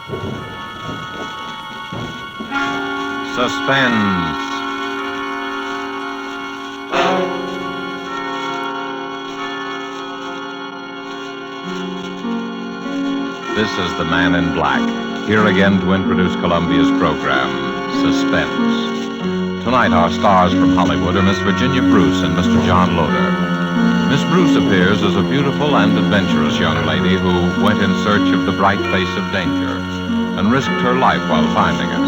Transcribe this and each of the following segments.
Suspense. This is the Man in Black, here again to introduce Columbia's program, Suspense. Tonight, our stars from Hollywood are Miss Virginia Bruce and Mr. John Loder. Miss Bruce appears as a beautiful and adventurous young lady who went in search of the bright face of danger and risked her life while finding it.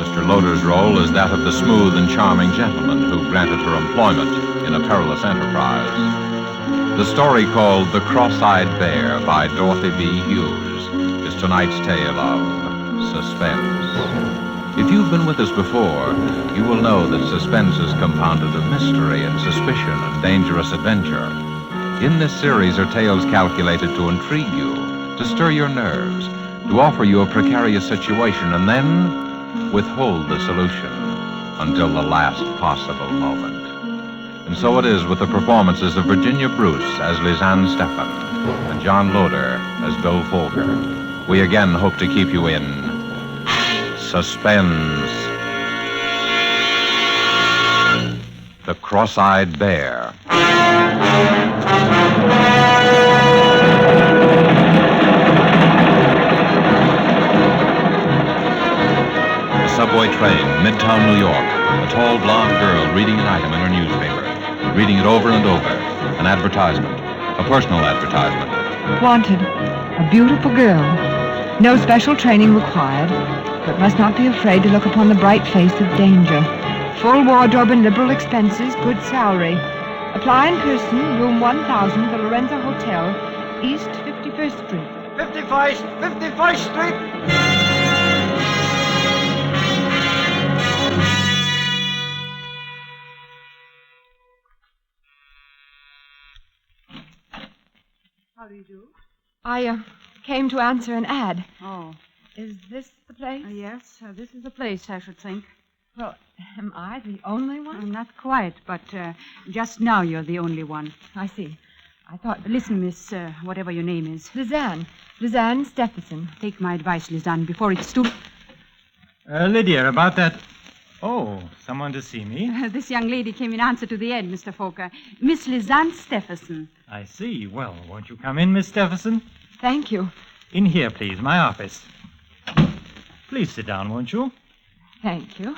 Mr. Loder's role is that of the smooth and charming gentleman who granted her employment in a perilous enterprise. The story called The Cross-Eyed Bear by Dorothy B. Hughes is tonight's tale of suspense. If you've been with us before, you will know that suspense is compounded of mystery and suspicion and dangerous adventure. In this series are tales calculated to intrigue you, to stir your nerves, to offer you a precarious situation, and then withhold the solution until the last possible moment. And so it is with the performances of Virginia Bruce as Lisanne Stephan and John Loder as Bill Folger. We again hope to keep you in suspense. The Cross-Eyed Bear. A subway train, Midtown New York. A tall blonde girl reading an item in her newspaper. Reading it over and over. An advertisement. A personal advertisement. Wanted. A beautiful girl. No special training required, but must not be afraid to look upon the bright face of danger. Full wardrobe and liberal expenses, good salary. Apply in person, room 1000, the Lorenzo Hotel, East 51st Street. 51st Street! How do you do? I came to answer an ad. Oh. Is this the place? Yes, this is the place, I should think. Well, am I the only one? Not quite, but just now you're the only one. I see. I thought... Listen, Miss, whatever your name is. Lisanne Stephenson. Take my advice, Lisanne, before it's too... Lydia, about that... Oh, someone to see me? This young lady came in answer to the ad, Mr. Fokker. Miss Lisanne Stephenson. I see. Well, won't you come in, Miss Stephenson? Thank you. In here, please, my office. Please sit down, won't you? Thank you.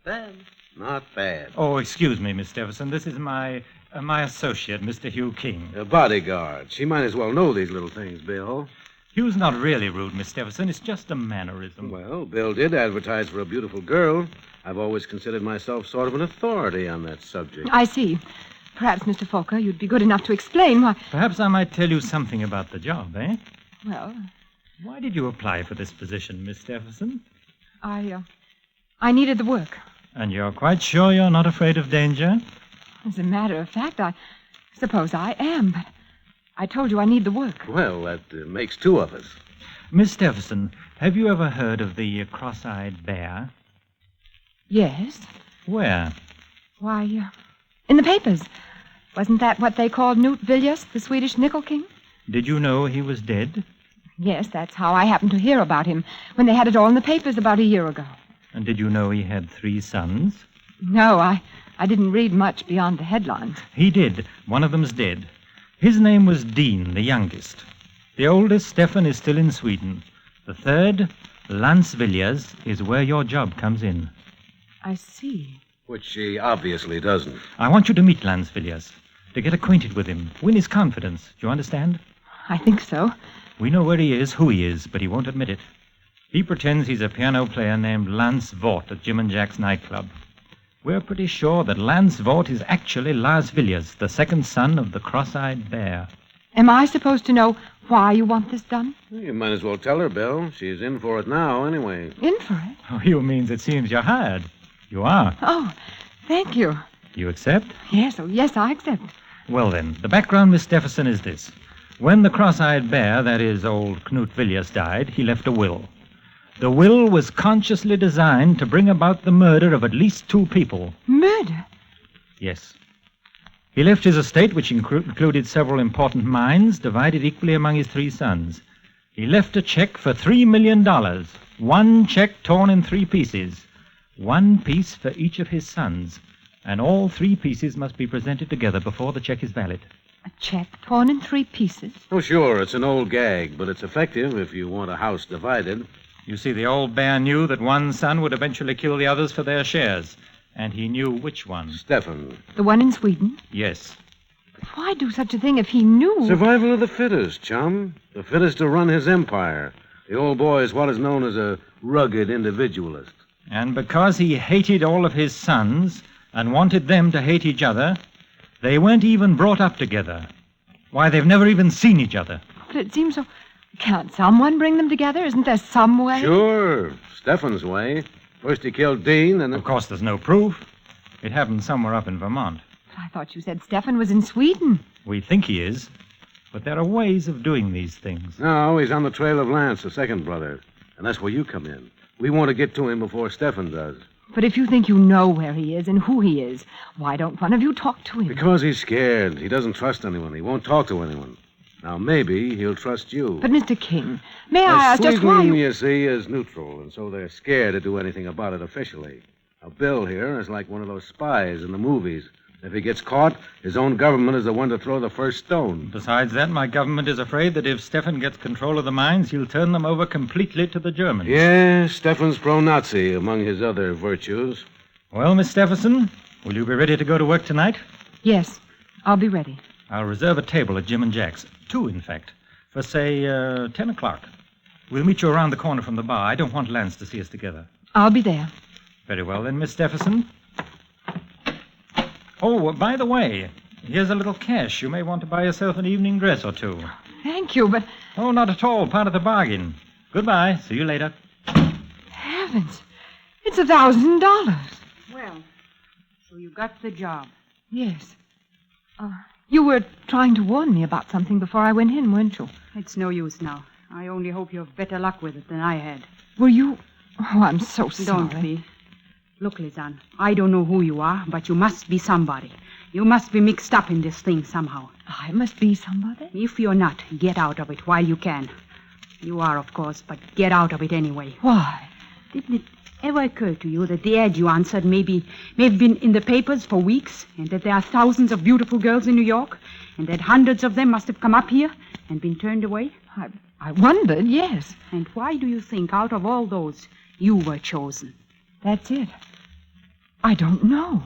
Bad. Not bad. Oh, excuse me, Miss Stephenson. This is my associate, Mr. Hugh King. A bodyguard. She might as well know these little things, Bill. Hugh's not really rude, Miss Stephenson. It's just a mannerism. Well, Bill did advertise for a beautiful girl. I've always considered myself sort of an authority on that subject. I see. Perhaps, Mr. Fokker, you'd be good enough to explain why... Perhaps I might tell you something about the job, eh? Well... Why did you apply for this position, Miss Stephenson? I needed the work. And you're quite sure you're not afraid of danger? As a matter of fact, I suppose I am, but I told you I need the work. Well, that makes two of us. Miss Stephenson, have you ever heard of the Cross-Eyed Bear? Yes. Where? Why, in the papers. Wasn't that what they called Knut Villiers, the Swedish nickel king? Did you know he was dead? Yes, that's how I happened to hear about him, when they had it all in the papers about a year ago. And did you know he had 3 sons? No, I didn't read much beyond the headlines. He did. One of them's dead. His name was Dean, the youngest. The oldest, Stefan, is still in Sweden. The third, Lance Villiers, is where your job comes in. I see. Which she obviously doesn't. I want you to meet Lance Villiers, to get acquainted with him, win his confidence. Do you understand? I think so. We know where he is, who he is, but he won't admit it. He pretends he's a piano player named Lance Vort at Jim and Jack's nightclub. We're pretty sure that Lance Vort is actually Lars Villiers, the second son of the Cross-Eyed Bear. Am I supposed to know why you want this done? You might as well tell her, Bill. She's in for it now, anyway. In for it? Oh, you means it seems you're hired. You are. Oh, thank you. You accept? Yes, I accept. Well, then, the background, Miss Stephenson, is this. When the Cross-Eyed Bear, that is, old Knut Villiers, died, he left a will. The will was consciously designed to bring about the murder of at least 2 people. Murder? Yes. He left his estate, which included several important mines, divided equally among his 3 sons. He left a check for $3 million. One check torn in 3 pieces. 1 piece for each of his sons. And all 3 pieces must be presented together before the check is valid. A check torn in 3 pieces? Oh, sure, it's an old gag, but it's effective if you want a house divided. You see, the old bear knew that one son would eventually kill the others for their shares. And he knew which one. Stefan. The one in Sweden? Yes. Why do such a thing if he knew? Survival of the fittest, chum. The fittest to run his empire. The old boy is what is known as a rugged individualist. And because he hated all of his sons and wanted them to hate each other, they weren't even brought up together. Why, they've never even seen each other. But it seems so... Can't someone bring them together? Isn't there some way? Sure. Stefan's way. First he killed Dean, and then... Of course, there's no proof. It happened somewhere up in Vermont. I thought you said Stefan was in Sweden. We think he is. But there are ways of doing these things. No, he's on the trail of Lance, the second brother. And that's where you come in. We want to get to him before Stefan does. But if you think you know where he is and who he is, why don't one of you talk to him? Because he's scared. He doesn't trust anyone. He won't talk to anyone. Now, maybe he'll trust you. But, Mr. King, may I ask just why Sweden, you see, is neutral, and so they're scared to do anything about it officially. Now, Bill here is like one of those spies in the movies. If he gets caught, his own government is the one to throw the first stone. Besides that, my government is afraid that if Stefan gets control of the mines, he'll turn them over completely to the Germans. Yeah, Stefan's pro-Nazi among his other virtues. Well, Miss Stephenson, will you be ready to go to work tonight? Yes, I'll be ready. I'll reserve a table at Jim and Jack's. 2, in fact. For, say, 10 o'clock. We'll meet you around the corner from the bar. I don't want Lance to see us together. I'll be there. Very well, then, Miss Stephenson. Oh, by the way, here's a little cash. You may want to buy yourself an evening dress or 2. Thank you, but... Oh, not at all. Part of the bargain. Goodbye. See you later. Heavens, it's $1,000. Well, so you got the job. Yes. You were trying to warn me about something before I went in, weren't you? It's no use now. I only hope you have better luck with it than I had. Were you... Oh, I'm so sorry. Don't be. Look, Lisanne, I don't know who you are, but you must be somebody. You must be mixed up in this thing somehow. I must be somebody? If you're not, get out of it while you can. You are, of course, but get out of it anyway. Why? Didn't it ever occur to you that the ad you answered may have been in the papers for weeks, and that there are thousands of beautiful girls in New York, and that hundreds of them must have come up here and been turned away? I wondered, yes. And why do you think out of all those you were chosen? That's it. I don't know.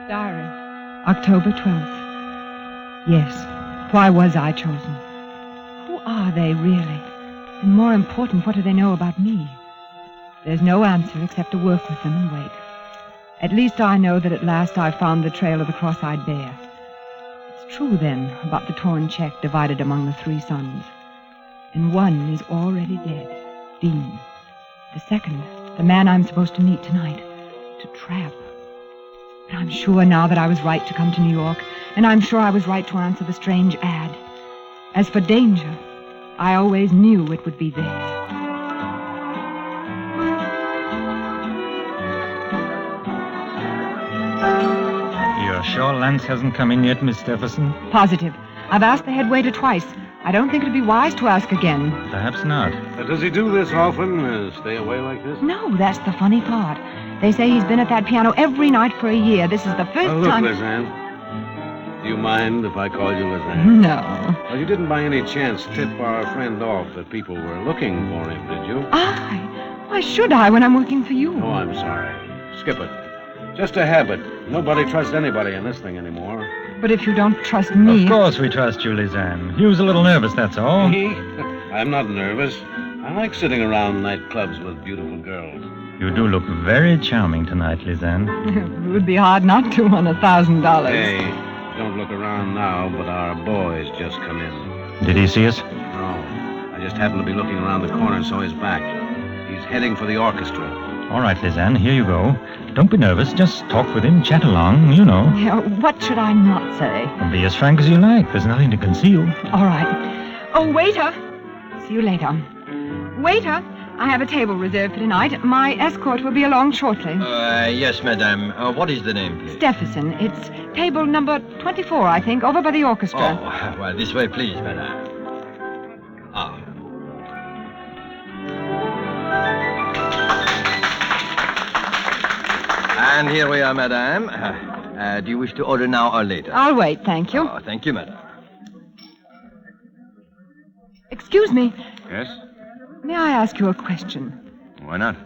Diary, October 12th. Yes, why was I chosen? Who are they, really? And more important, what do they know about me? There's no answer except to work with them and wait. At least I know that at last I've found the trail of the cross-eyed bear. It's true, then, about the torn check divided among the 3 sons. And one is already dead, Dean. The second, the man I'm supposed to meet tonight, to trap. But I'm sure now that I was right to come to New York, and I'm sure I was right to answer the strange ad. As for danger, I always knew it would be there. You're sure Lance hasn't come in yet, Miss Stephenson? Positive. I've asked the head waiter twice. I don't think it'd be wise to ask again. Perhaps not. Does he do this often? Stay away like this? No, that's the funny part. They say he's been at that piano every night for a year. This is the first Look, time... Lisanne. Do you mind if I call you Lisanne? No. Well, you didn't by any chance tip our friend off that people were looking for him, did you? Why should I when I'm working for you? Oh, I'm sorry. Skip it. Just a habit. Nobody trusts anybody in this thing anymore. But if you don't trust me... Of course we trust you, Lisanne. He was a little nervous, that's all. Me? I'm not nervous. I like sitting around nightclubs with beautiful girls. You do look very charming tonight, Lisanne. It would be hard not to on $1,000. Hey, don't look around now, but our boy's just come in. Did he see us? No. I just happened to be looking around the corner and saw his back. He's heading for the orchestra. All right, Lisanne, here you go. Don't be nervous. Just talk with him, chat along, you know. Yeah, what should I not say? And be as frank as you like. There's nothing to conceal. All right. Oh, waiter. See you later. Waiter, I have a table reserved for tonight. My escort will be along shortly. Yes, madame. What is the name, please? Stephenson. It's table number 24, I think, over by the orchestra. Oh, well, this way, please, madame. Ah. And here we are, madame. Do you wish to order now or later? I'll wait, thank you. Oh, thank you, madame. Excuse me. Yes? May I ask you a question? Why not?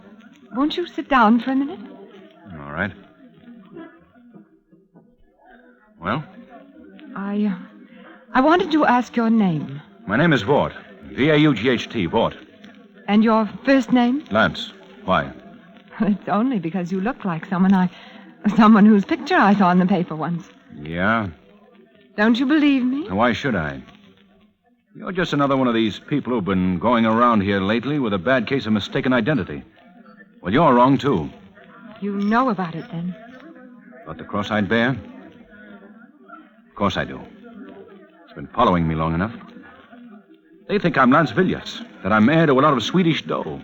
Won't you sit down for a minute? All right. Well, I wanted to ask your name. my name is Vaught. V-A-U-G-H-T, Vaught. And your first name? Lance. Why? It's only because you look like someone whose picture I saw in the paper once. Yeah? Don't you believe me? Why should I? You're just another one of these people who've been going around here lately with a bad case of mistaken identity. Well, you're wrong, too. You know about it, then? About the cross-eyed bear? Of course I do. It's been following me long enough. They think I'm Lance Villiers, that I'm heir to a lot of Swedish dough.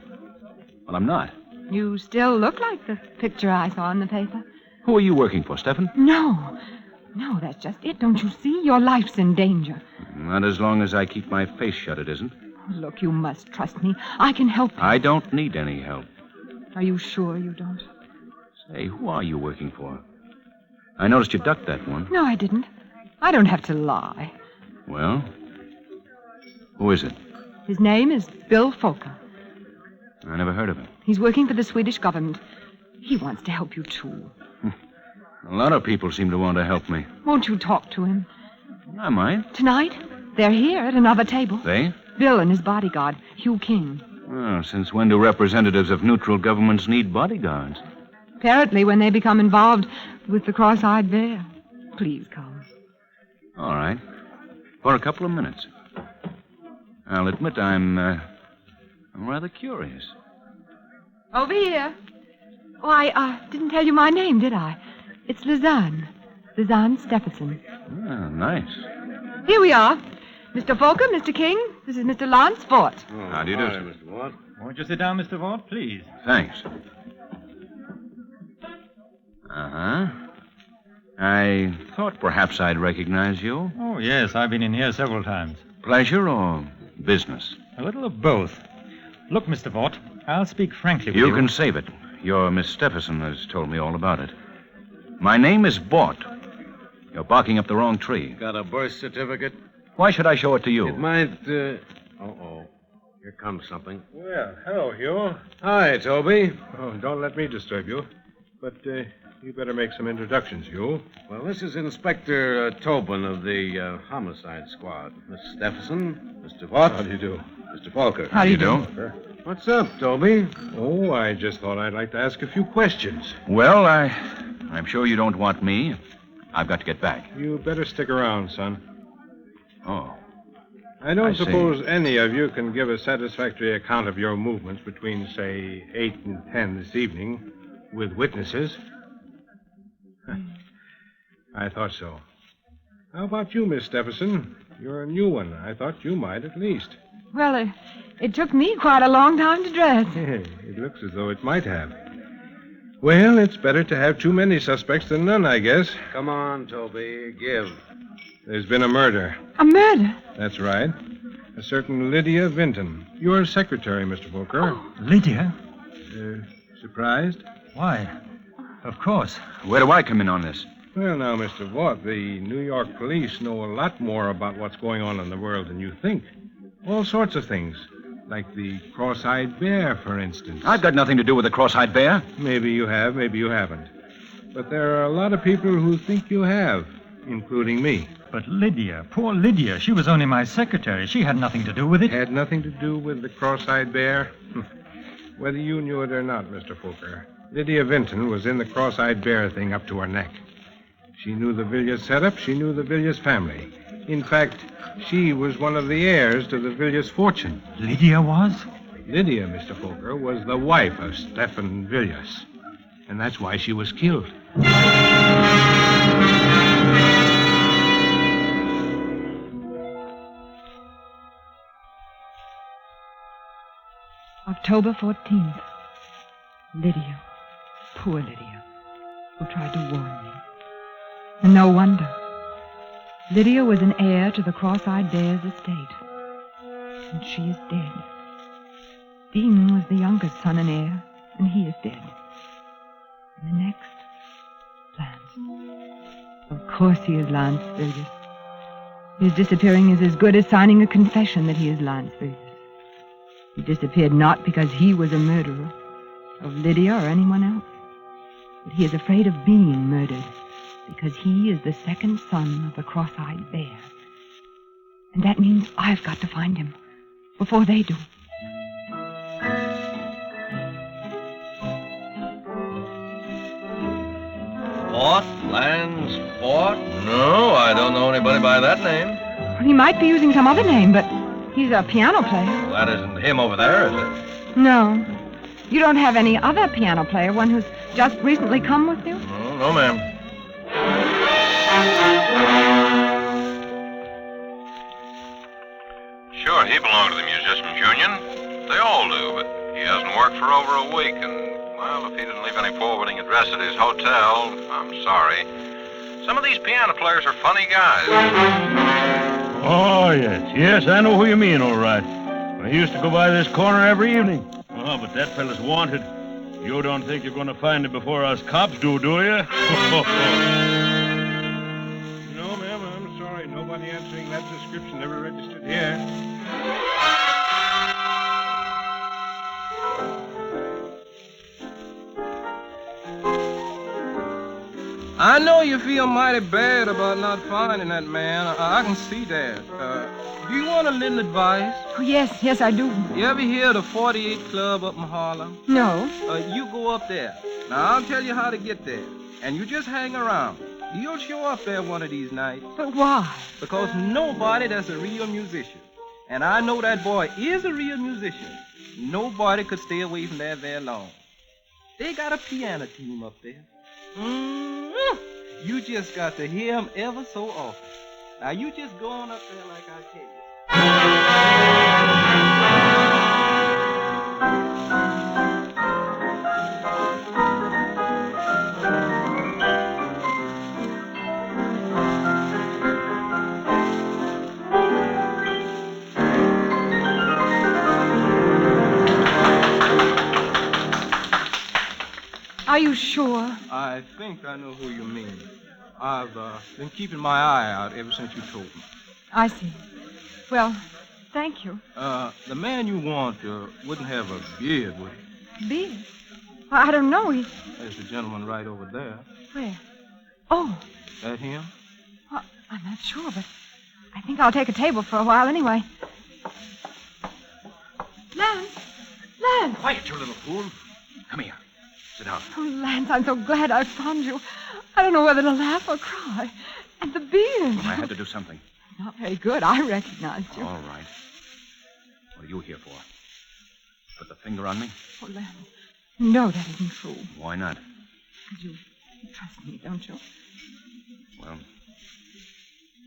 Well, I'm not. You still look like the picture I saw in the paper. Who are you working for, Stephen? No, that's just it. Don't you see? Your life's in danger. Not as long as I keep my face shut, it isn't. Look, you must trust me. I can help you. I don't need any help. Are you sure you don't? Say, who are you working for? I noticed you ducked that one. No, I didn't. I don't have to lie. Well, who is it? His name is Bill Folker. I never heard of him. He's working for the Swedish government. He wants to help you, too. A lot of people seem to want to help me. Won't you talk to him? I might. Tonight, they're here at another table. They? Bill and his bodyguard, Hugh King. Oh, since when do representatives of neutral governments need bodyguards? Apparently when they become involved with the cross-eyed bear. Please come. All right. For a couple of minutes. I'll admit I'm rather curious. Over here. Oh, I didn't tell you my name, did I? It's Lizanne. Lizanne Stephenson. Ah, nice. Here we are. Mr. Folker, Mr. King, this is Mr. Lance Fort. Oh, how do you do, sir? Mr. Watt. Won't you sit down, Mr. Vaught, please? Thanks. Uh-huh. I thought perhaps I'd recognize you. Oh, yes, I've been in here several times. Pleasure or business? A little of both. Look, Mr. Vaught, I'll speak frankly with you. You can save it. Your Miss Stephenson has told me all about it. My name is Vaught. You're barking up the wrong tree. Got a birth certificate? Why should I show it to you? It might, Uh-oh. Here comes something. Well, hello, Hugh. Hi, Toby. Oh, don't let me disturb you. But you better make some introductions, Hugh. Well, this is Inspector Tobin of the Homicide Squad. Miss Stephenson, Mr. Vaught. How do you do? Mr. Falker. How do you do? What's up, Toby? Oh, I just thought I'd like to ask a few questions. Well, I'm sure you don't want me. I've got to get back. You better stick around, son. Oh. I don't I see. suppose any of you can give a satisfactory account of your movements between, say, 8 and 10 this evening with witnesses. I thought so. How about you, Miss Stephenson? You're a new one. I thought you might at least. Well, it took me quite a long time to dress. It looks as though it might have. Well, it's better to have too many suspects than none, I guess. Come on, Toby. Give. There's been a murder. A murder? That's right. A certain Lydia Vinton. Your secretary, Mr. Volker. Lydia? Surprised? Why? Of course. Where do I come in on this? Well, now, Mr. Vaught, the New York police know a lot more about what's going on in the world than you think. All sorts of things. Like the cross-eyed bear, for instance. I've got nothing to do with the cross-eyed bear. Maybe you have, maybe you haven't. But there are a lot of people who think you have, including me. But Lydia, poor Lydia, she was only my secretary. She had nothing to do with it. Had nothing to do with the cross-eyed bear? Whether you knew it or not, Mr. Folker, Lydia Vinton was in the cross-eyed bear thing up to her neck. She knew the Villiers setup. She knew the Villiers family. In fact, she was one of the heirs to the Villiers fortune. Lydia was? Lydia, Mr. Folker, was the wife of Stephen Villiers. And that's why she was killed. October 14th. Lydia. Poor Lydia, who tried to warn me. And no wonder. Lydia was an heir to the Cross-Eyed Bear's estate. And she is dead. Dean was the youngest son and heir, and he is dead. And the next, Lance. Of course he is Lance Villiers. His disappearing is as good as signing a confession that he is Lance Villiers. He disappeared not because he was a murderer of Lydia or anyone else, but he is afraid of being murdered because he is the second son of the Cross-Eyed Bear. And that means I've got to find him before they do. Fort? Lance Fort? No, I don't know anybody by that name. Well, he might be using some other name, but he's a piano player. Well, that isn't him over there, is it? No. You don't have any other piano player, one who's just recently come with you? No, no, ma'am. Sure, he belonged to the Musicians Union. They all do, but he hasn't worked for over a week, and, well, if he didn't leave any forwarding address at his hotel, I'm sorry. Some of these piano players are funny guys. Oh, yes. Yes, I know who you mean, all right. I used to go by this corner every evening. Oh, but that fella's wanted. You don't think you're going to find him before us cops do you? No, ma'am, I'm sorry. Nobody answering that description never registered here. I know you feel mighty bad about not finding that man. I can see that. Do you want a little advice? Oh, yes, I do. You ever hear of the 48 Club up in Harlem? No. You go up there. Now, I'll tell you how to get there. And you just hang around. You'll show up there one of these nights. But why? Because nobody that's a real musician, and I know that boy is a real musician, nobody could stay away from there very long. They got a piano team up there. You just got to hear him ever so often. Now, you just go on up there like I tell you. Are you sure? I think I know who you mean. I've been keeping my eye out ever since you told me. I see. Well, thank you. The man you want wouldn't have a beard, would he? Beard? I don't know. There's the gentleman right over there. Where? Oh. That him? Well, I'm not sure, but I think I'll take a table for a while anyway. Lance! Lance! Quiet, you little fool. Come here. Sit down. Oh, Lance, I'm so glad I found you. I don't know whether to laugh or cry. And the beard. I had to do something. Not very good. I recognized you. All right. What are you here for? Put the finger on me? Oh, Lance. No, that isn't true. Why not? Because you trust me, don't you? Well,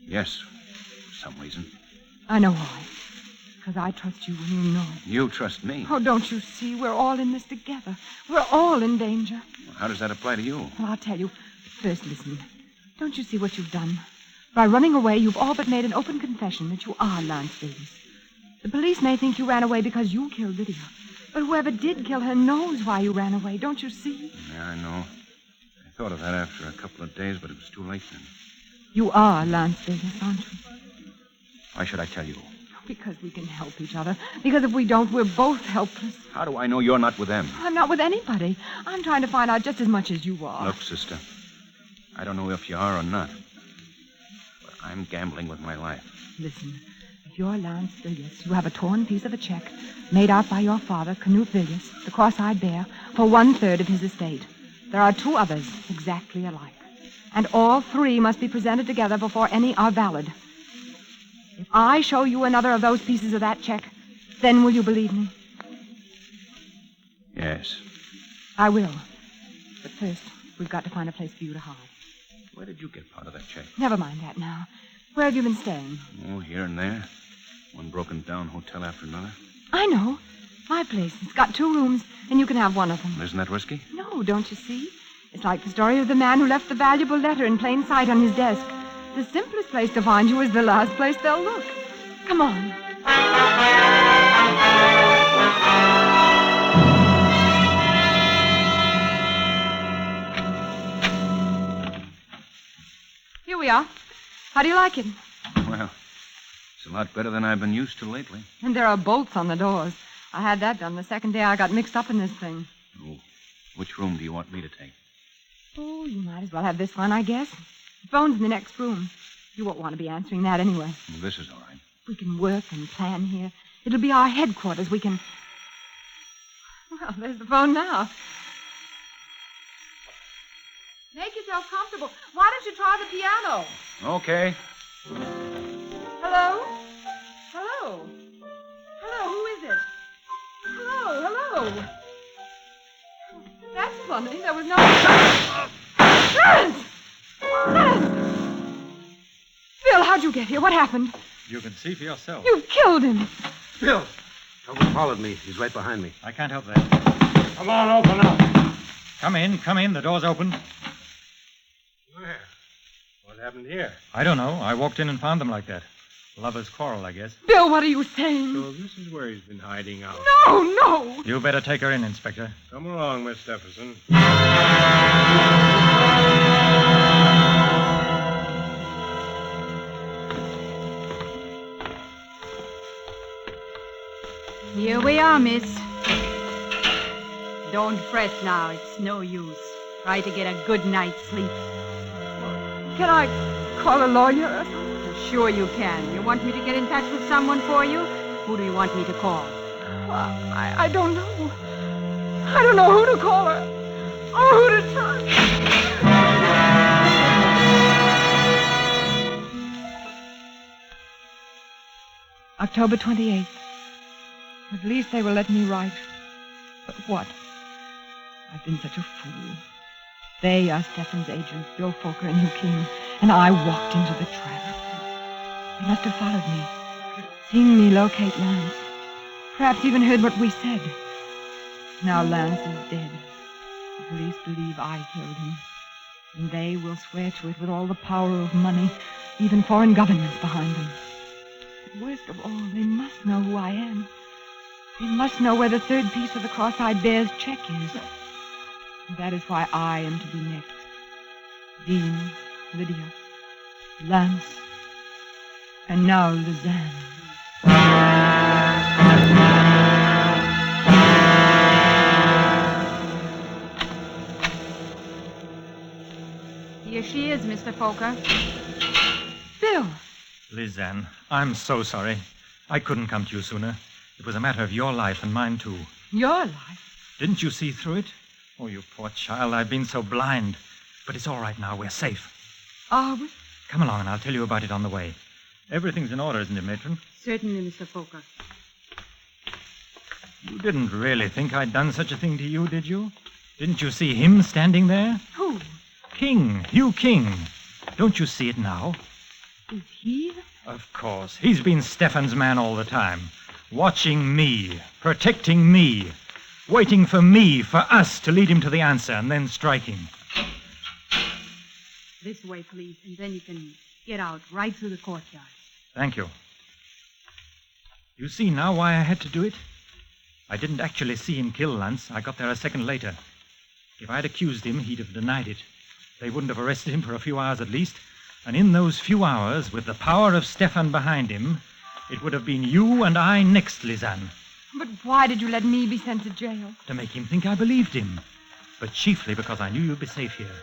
yes, for some reason. I know why. Because I trust you when you know it. You trust me? Oh, don't you see? We're all in this together. We're all in danger. Well, how does that apply to you? Well, I'll tell you. First, listen. Don't you see what you've done? By running away, you've all but made an open confession that you are Lance Villiers. The police may think you ran away because you killed Lydia. But whoever did kill her knows why you ran away. Don't you see? Yeah, I know. I thought of that after a couple of days, but it was too late then. You are Lance Villiers, aren't you? Why should I tell you? Because we can help each other. Because if we don't, we're both helpless. How do I know you're not with them? I'm not with anybody. I'm trying to find out just as much as you are. Look, sister, I don't know if you are or not, but I'm gambling with my life. Listen, if you're Lance Villiers, you have a torn piece of a check made out by your father, Canute Villiers, the Cross-Eyed Bear, for 1/3 of his estate. There are 2 others exactly alike. And all 3 must be presented together before any are valid. If I show you another of those pieces of that check, then will you believe me? Yes. I will. But first, we've got to find a place for you to hide. Where did you get part of that check? Never mind that now. Where have you been staying? Oh, here and there. One broken-down hotel after another. I know. My place. It's got 2 rooms, and you can have one of them. Isn't that risky? No, don't you see? It's like the story of the man who left the valuable letter in plain sight on his desk. The simplest place to find you is the last place they'll look. Come on. Here we are. How do you like it? Well, it's a lot better than I've been used to lately. And there are bolts on the doors. I had that done the second day I got mixed up in this thing. Oh, which room do you want me to take? Oh, you might as well have this one, I guess. The phone's in the next room. You won't want to be answering that anyway. Well, this is all right. We can work and plan here. It'll be our headquarters. We can... Well, there's the phone now. Make yourself comfortable. Why don't you try the piano? Okay. Hello? Hello? Hello, who is it? Hello? That's funny. There was no... Clarence! Bill, how'd you get here? What happened? You can see for yourself. You killed him. Bill! Someone followed me. He's right behind me. I can't help that. Come on, open up. Come in. The door's open. Where? What happened here? I don't know. I walked in and found them like that. Lovers' quarrel, I guess. Bill, what are you saying? So this is where he's been hiding out. No! You better take her in, Inspector. Come along, Miss Stephenson. Here we are, miss. Don't fret now. It's no use. Try to get a good night's sleep. Can I call a lawyer? Sure you can. You want me to get in touch with someone for you? Who do you want me to call? I don't know. I don't know who to call her or who to trust. October 28th. At least they will let me write. But what? I've been such a fool. They are Stefan's agents, Bill Folker and Hugh King, and I walked into the trap. They must have followed me, seen me locate Lance, perhaps even heard what we said. Now Lance is dead. The police believe I killed him, and they will swear to it with all the power of money, even foreign governments behind them. But worst of all, they must know who I am. They must know where the third piece of the cross-eyed bear's check is. And that is why I am to be next. Dean, Lydia, Lance, and now Lizanne. Here she is, Mr. Folker. Bill! Lizanne, I'm so sorry. I couldn't come to you sooner. It was a matter of your life and mine, too. Your life? Didn't you see through it? Oh, you poor child, I've been so blind. But it's all right now. We're safe. Are we? Come along and I'll tell you about it on the way. Everything's in order, isn't it, Matron? Certainly, Mr. Folker. You didn't really think I'd done such a thing to you, did you? Didn't you see him standing there? Who? King, Hugh King. Don't you see it now? Is he? Of course. He's been Stefan's man all the time. Watching me, protecting me, waiting for me, for us to lead him to the answer and then striking. This way, please, and then you can get out right through the courtyard. Thank you. You see now why I had to do it? I didn't actually see him kill Lance. I got there a second later. If I'd accused him, he'd have denied it. They wouldn't have arrested him for a few hours at least. And in those few hours, with the power of Stefan behind him, it would have been you and I next, Lizanne. But why did you let me be sent to jail? To make him think I believed him. But chiefly because I knew you'd be safe here.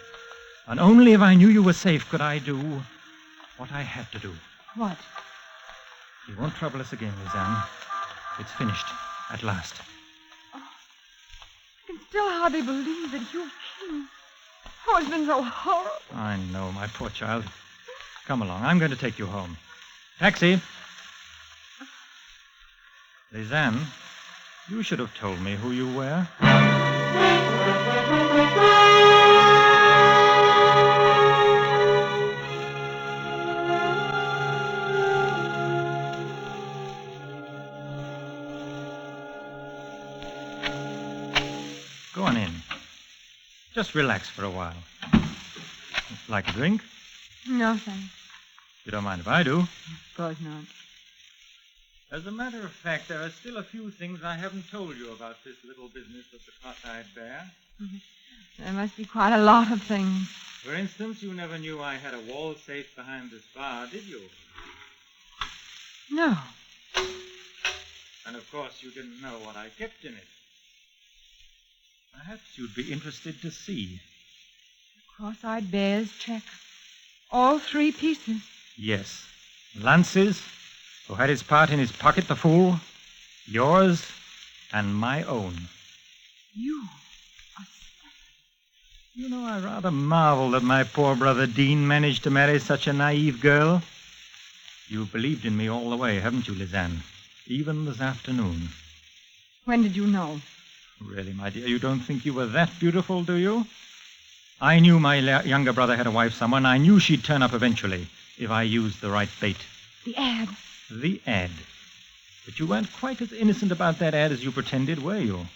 And only if I knew you were safe could I do what I had to do. What? He won't trouble us again, Lizanne. It's finished, at last. Oh, I can still hardly believe that Hugh King... Oh, it's been so horrible. I know, my poor child. Come along, I'm going to take you home. Taxi! Lizanne, you should have told me who you were. Go on in. Just relax for a while. Like a drink? No, thanks. You don't mind if I do? Of course not. As a matter of fact, there are still a few things I haven't told you about this little business of the cross-eyed bear. There must be quite a lot of things. For instance, you never knew I had a wall safe behind this bar, did you? No. And of course, you didn't know what I kept in it. Perhaps you'd be interested to see. Cross-eyed bear's check. All 3 pieces. Yes. Lance's, who had his part in his pocket, the fool. Yours and my own. You. You know, I rather marvel that my poor brother Dean managed to marry such a naive girl. You've believed in me all the way, haven't you, Lizanne? Even this afternoon. When did you know? Really, my dear, you don't think you were that beautiful, do you? I knew my younger brother had a wife somewhere, and I knew she'd turn up eventually if I used the right bait. The ad. The ad. But you weren't quite as innocent about that ad as you pretended, were you?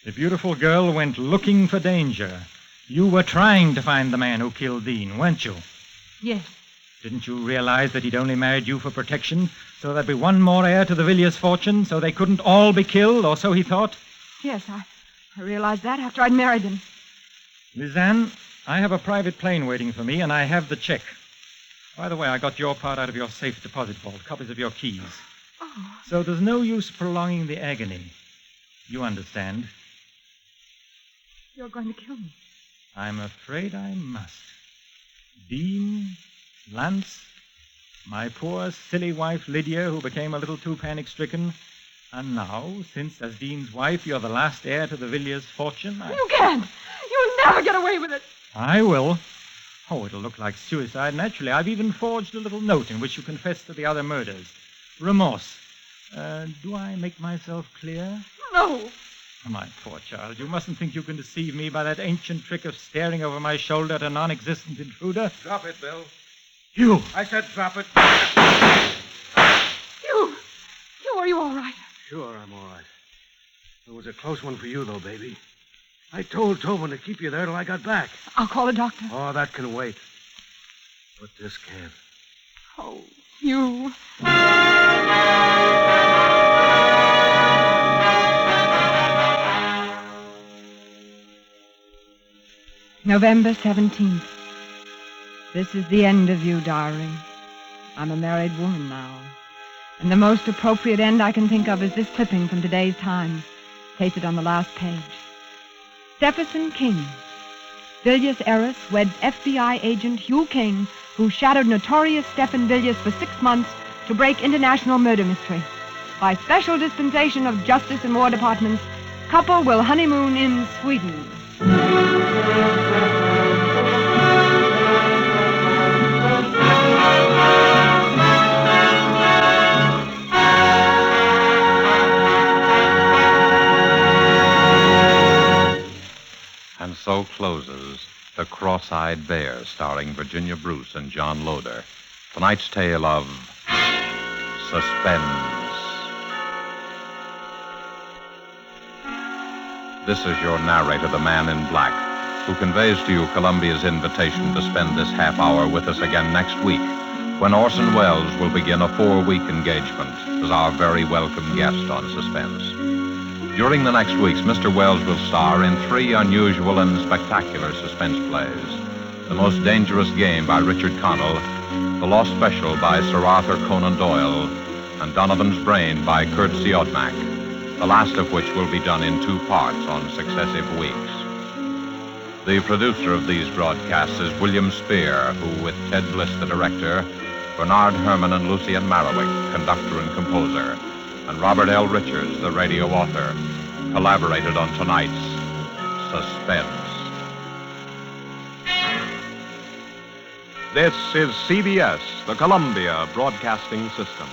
The beautiful girl went looking for danger. You were trying to find the man who killed Dean, weren't you? Yes. Didn't you realize that he'd only married you for protection, so there'd be one more heir to the Villiers' fortune, so they couldn't all be killed, or so he thought? Yes, I realized that after I'd married him. Lizanne, I have a private plane waiting for me, and I have the check. By the way, I got your part out of your safe deposit vault, copies of your keys. Oh. So there's no use prolonging the agony. You understand. You're going to kill me. I'm afraid I must. Dean, Lance, my poor, silly wife, Lydia, who became a little too panic-stricken, and now, since, as Dean's wife, you're the last heir to the Villiers' fortune, You can't! You'll never get away with it! I will. Oh, it'll look like suicide, naturally. I've even forged a little note in which you confess to the other murders. Remorse. Do I make myself clear? No! My poor child, you mustn't think you can deceive me by that ancient trick of staring over my shoulder at a non-existent intruder. Drop it, Bill. You! I said drop it. You, are you all right? Sure, I'm all right. It was a close one for you, though, baby. I told Tobin to keep you there till I got back. I'll call a doctor. Oh, that can wait. But this can't. Oh, you. November 17th. This is the end of you, darling. I'm a married woman now. And the most appropriate end I can think of is this clipping from today's Times, pasted on the last page. Stephenson King. Villiers heiress weds FBI agent Hugh King, who shadowed notorious Stephen Villiers for 6 months to break international murder mystery. By special dispensation of Justice and War Departments, couple will honeymoon in Sweden. And so closes The Cross-Eyed Bear, starring Virginia Bruce and John Loder. Tonight's tale of Suspense. This is your narrator, the Man in Black, who conveys to you Columbia's invitation to spend this half hour with us again next week, when Orson Welles will begin a 4-week engagement as our very welcome guest on Suspense. During the next weeks, Mr. Welles will star in 3 unusual and spectacular suspense plays. The Most Dangerous Game by Richard Connell, The Lost Special by Sir Arthur Conan Doyle, and Donovan's Brain by Kurt Siodmak, the last of which will be done in 2 parts on successive weeks. The producer of these broadcasts is William Spear, who, with Ted Bliss, the director, Bernard Herrmann and Lucien Marowik, conductor and composer, and Robert L. Richards, the radio author, collaborated on tonight's Suspense. This is CBS, the Columbia Broadcasting System.